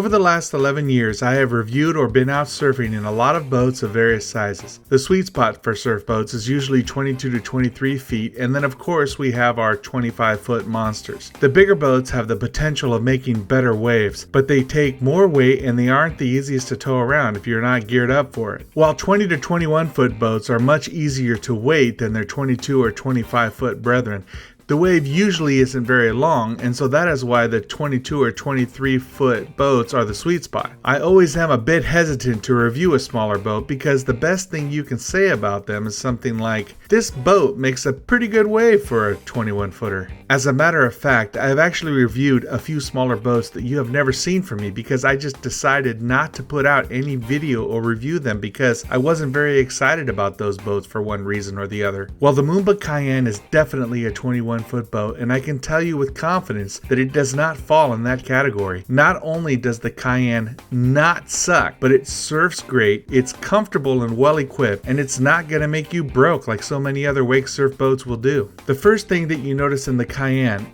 Over the last 11 years, I have reviewed or been out surfing in a lot of boats of various sizes. The sweet spot for surf boats is usually 22 to 23 feet, and then of course we have our 25-foot monsters. The bigger boats have the potential of making better waves, but they take more weight and they aren't the easiest to tow around if you're not geared up for it. While 20 to 21-foot boats are much easier to weight than their 22 or 25-foot brethren, the wave usually isn't very long, and so that is why the 22 or 23 foot boats are the sweet spot. I always am a bit hesitant to review a smaller boat because the best thing you can say about them is something like, "This boat makes a pretty good wave for a 21 footer. As a matter of fact, I have actually reviewed a few smaller boats that you have never seen from me because I just decided not to put out any video or review them because I wasn't very excited about those boats for one reason or the other. Well, the Moomba Kaiyen is definitely a 21-foot boat, and I can tell you with confidence that it does not fall in that category. Not only does the Kaiyen not suck, but it surfs great, it's comfortable and well equipped, and it's not going to make you broke like so many other wake surf boats will do. The first thing that you notice in the Kaiyen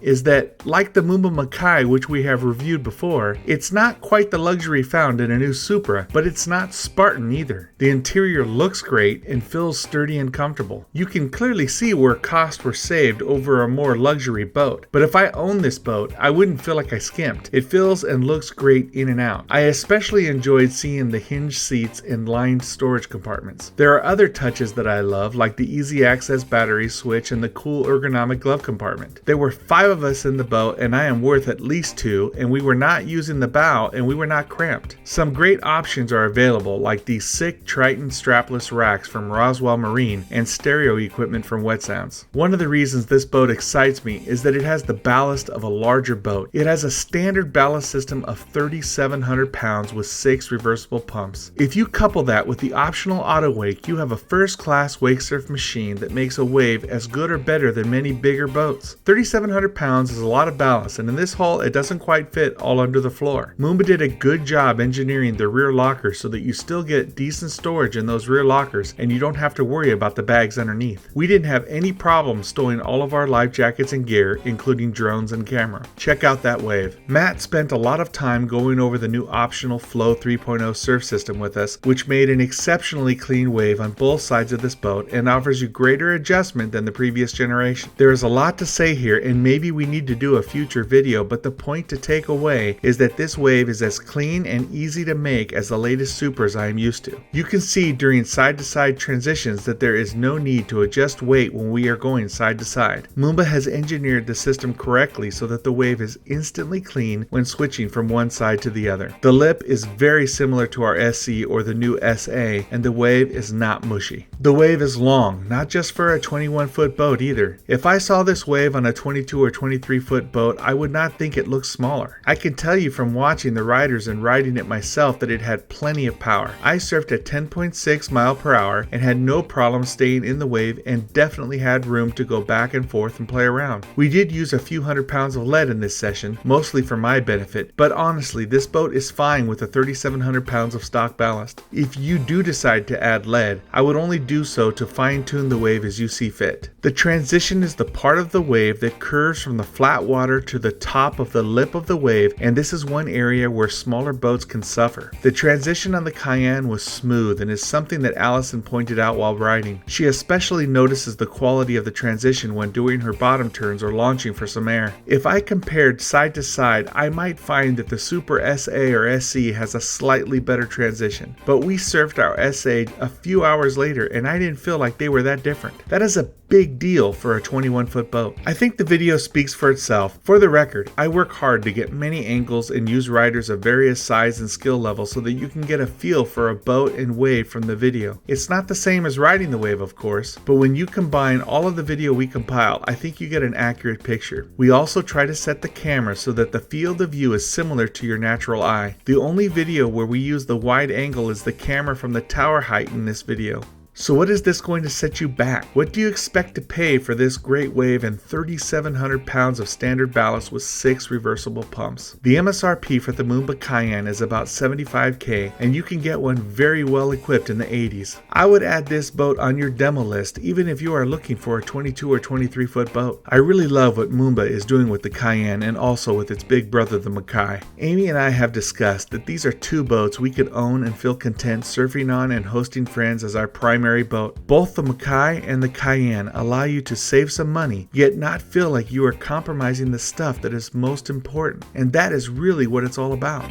is that, like the Moomba Makai, which we have reviewed before, it's not quite the luxury found in a new Supra, but it's not Spartan either. The interior looks great and feels sturdy and comfortable. You can clearly see where costs were saved over a more luxury boat, but if I owned this boat, I wouldn't feel like I skimped. It feels and looks great in and out. I especially enjoyed seeing the hinged seats and lined storage compartments. There are other touches that I love, like the easy access battery switch and the cool ergonomic glove compartment. There were 5 of us in the boat, and I am worth at least 2, and we were not using the bow and we were not cramped. Some great options are available, like these sick Triton strapless racks from Roswell Marine and stereo equipment from Wet Sounds. One of the reasons this boat excites me is that it has the ballast of a larger boat. It has a standard ballast system of 3,700 pounds with 6 reversible pumps. If you couple that with the optional auto wake, you have a first-class wake surf machine that makes a wave as good or better than many bigger boats. 3,700 pounds is a lot of ballast, and in this hull it doesn't quite fit all under the floor. Moomba did a good job engineering the rear locker so that you still get decent storage in those rear lockers and you don't have to worry about the bags underneath. We didn't have any problem stowing all of our life jackets and gear, including drones and camera. Check out that wave. Matt spent a lot of time going over the new optional Flow 3.0 surf system with us, which made an exceptionally clean wave on both sides of this boat and offers you greater adjustment than the previous generation. There is a lot to say here, and maybe we need to do a future video, but the point to take away is that this wave is as clean and easy to make as the latest Supras I am used to. You can see during side-to-side transitions that there is no need to adjust weight when we are going side to side. Moomba has engineered the system correctly so that the wave is instantly clean when switching from one side to the other. The lip is very similar to our SC or the new SA, and the wave is not mushy. The wave is long, not just for a 21-foot boat either. If I saw this wave on a 22 or 23-foot boat, I would not think it looked smaller. I can tell you from watching the riders and riding it myself that it had plenty of power. I surfed at 10.6 miles per hour and had no problem staying in the wave and definitely had room to go back and forth and play around. We did use a few hundred pounds of lead in this session, mostly for my benefit, but honestly, this boat is fine with the 3,700 pounds of stock ballast. If you do decide to add lead, I would only do so to fine-tune the wave as you see fit. The transition is the part of the wave that curves from the flat water to the top of the lip of the wave, and this is one area where smaller boats can suffer. The transition on the Kaiyen was smooth and is something that Allison pointed out while riding. She especially notices the quality of the transition when doing her bottom turns or launching for some air. If I compared side to side, I might find that the Super SA or SC has a slightly better transition, but we surfed our SA a few hours later and I didn't feel like they were that different. That is a big deal for a 21-foot boat. I think the video speaks for itself. For the record, I work hard to get many angles and use riders of various size and skill levels so that you can get a feel for a boat and wave from the video. It's not the same as riding the wave, of course, but when you combine all of the video we compile, I think you get an accurate picture. We also try to set the camera so that the field of view is similar to your natural eye. The only video where we use the wide angle is the camera from the tower height in this video. So what is this going to set you back? What do you expect to pay for this great wave and 3,700 pounds of standard ballast with 6 reversible pumps? The MSRP for the Moomba Kaiyen is about $75,000, and you can get one very well equipped in the 80s. I would add this boat on your demo list even if you are looking for a 22 or 23 foot boat. I really love what Moomba is doing with the Kaiyen and also with its big brother the Makai. Amy and I have discussed that these are two boats we could own and feel content surfing on and hosting friends as our primary boat. Both the Makai and the Kaiyen allow you to save some money, yet not feel like you are compromising the stuff that is most important. And that is really what it's all about.